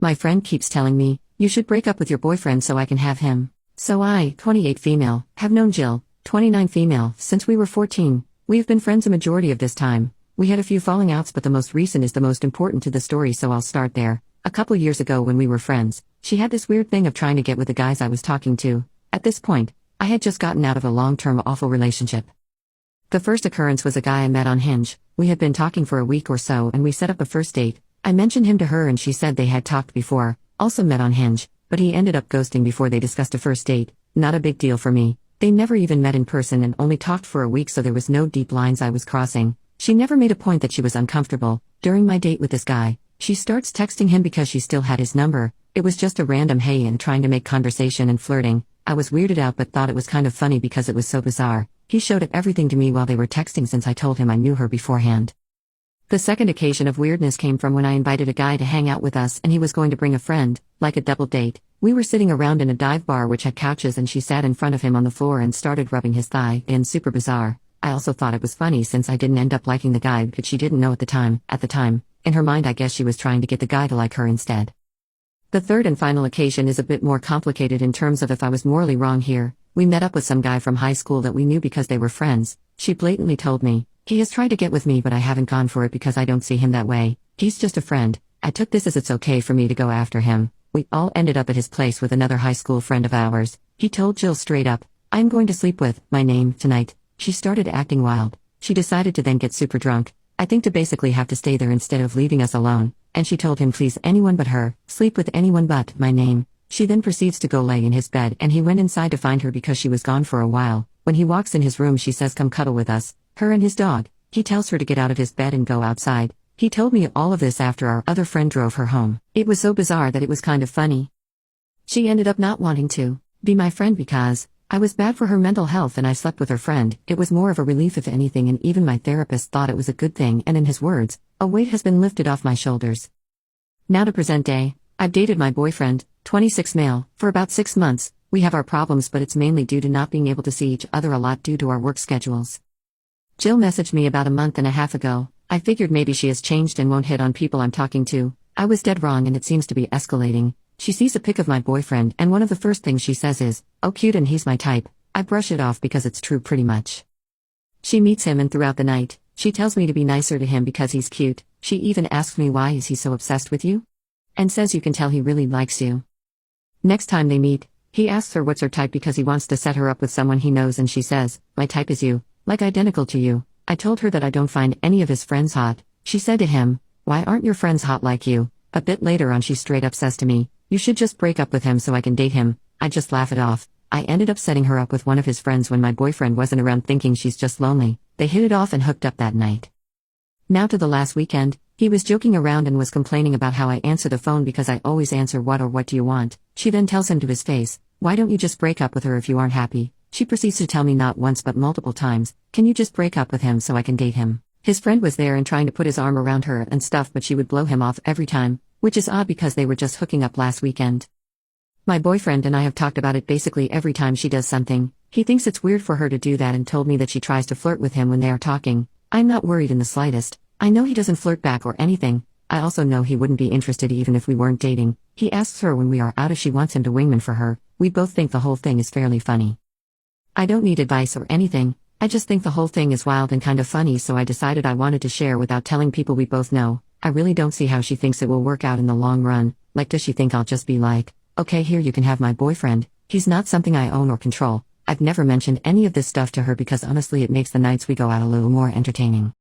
My friend keeps telling me, you should break up with your boyfriend so I can have him. So I, 28 female, have known Jill, 29 female, since we were 14. We have been friends a majority of this time. We had a few falling outs, but the most recent is the most important to the story, so I'll start there. A couple years ago when we were friends, she had this weird thing of trying to get with the guys I was talking to. At this point, I had just gotten out of a long-term awful relationship. The first occurrence was a guy I met on Hinge. We had been talking for a week or so and we set up a first date. I mentioned him to her and she said they had talked before, also met on Hinge, but he ended up ghosting before they discussed a first date. Not a big deal for me. They never even met in person and only talked for a week, so there was no deep lines I was crossing. She never made a point that she was uncomfortable. During my date with this guy, she starts texting him because she still had his number. It was just a random hey and trying to make conversation and flirting. I was weirded out but thought it was kind of funny because it was so bizarre. He showed everything to me while they were texting since I told him I knew her beforehand. The second occasion of weirdness came from when I invited a guy to hang out with us and he was going to bring a friend, like a double date. We were sitting around in a dive bar which had couches and she sat in front of him on the floor and started rubbing his thigh, and super bizarre. I also thought it was funny since I didn't end up liking the guy but she didn't know at the time. In her mind I guess she was trying to get the guy to like her instead. The third and final occasion is a bit more complicated in terms of if I was morally wrong here. We met up with some guy from high school that we knew because they were friends. She blatantly told me, he has tried to get with me but I haven't gone for it because I don't see him that way. He's just a friend. I took this as it's okay for me to go after him. We all ended up at his place with another high school friend of ours. He told Jill straight up, I'm going to sleep with my name tonight. She started acting wild. She decided to then get super drunk. I think to basically have to stay there instead of leaving us alone. And she told him please anyone but her, sleep with anyone but my name. She then proceeds to go lay in his bed and he went inside to find her because she was gone for a while. When he walks in his room she says come cuddle with us, her and his dog. He tells her to get out of his bed and go outside. He told me all of this after our other friend drove her home. It was so bizarre that it was kind of funny. She ended up not wanting to be my friend because I was bad for her mental health and I slept with her friend. It was more of a relief if anything, and even my therapist thought it was a good thing, and in his words, a weight has been lifted off my shoulders. Now to present day. I've dated my boyfriend, 26 male, for about 6 months. We have our problems but it's mainly due to not being able to see each other a lot due to our work schedules. Jill messaged me about a month and a half ago. I figured maybe she has changed and won't hit on people I'm talking to. I was dead wrong and it seems to be escalating. She sees a pic of my boyfriend and one of the first things she says is, oh cute and he's my type. I brush it off because it's true pretty much. She meets him and throughout the night, she tells me to be nicer to him because he's cute. She even asks me why is he so obsessed with you? And says you can tell he really likes you. Next time they meet, he asks her what's her type because he wants to set her up with someone he knows and she says, my type is you, like identical to you. I told her that I don't find any of his friends hot. She said to him, why aren't your friends hot like you? A bit later on she straight up says to me, you should just break up with him so I can date him. I just laugh it off. I ended up setting her up with one of his friends when my boyfriend wasn't around, thinking she's just lonely. They hit it off and hooked up that night. Now to the last weekend, he was joking around and was complaining about how I answer the phone because I always answer what or what do you want. She then tells him to his face, why don't you just break up with her if you aren't happy? She proceeds to tell me not once but multiple times, can you just break up with him so I can date him? His friend was there and trying to put his arm around her and stuff, but she would blow him off every time, which is odd because they were just hooking up last weekend. My boyfriend and I have talked about it basically every time she does something. He thinks it's weird for her to do that and told me that she tries to flirt with him when they are talking. I'm not worried in the slightest. I know he doesn't flirt back or anything. I also know he wouldn't be interested even if we weren't dating. He asks her when we are out if she wants him to wingman for her. We both think the whole thing is fairly funny. I don't need advice or anything. I just think the whole thing is wild and kind of funny, so I decided I wanted to share without telling people we both know. I really don't see how she thinks it will work out in the long run. Like, does she think I'll just be like, okay, here you can have my boyfriend. He's not something I own or control. I've never mentioned any of this stuff to her because honestly it makes the nights we go out a little more entertaining.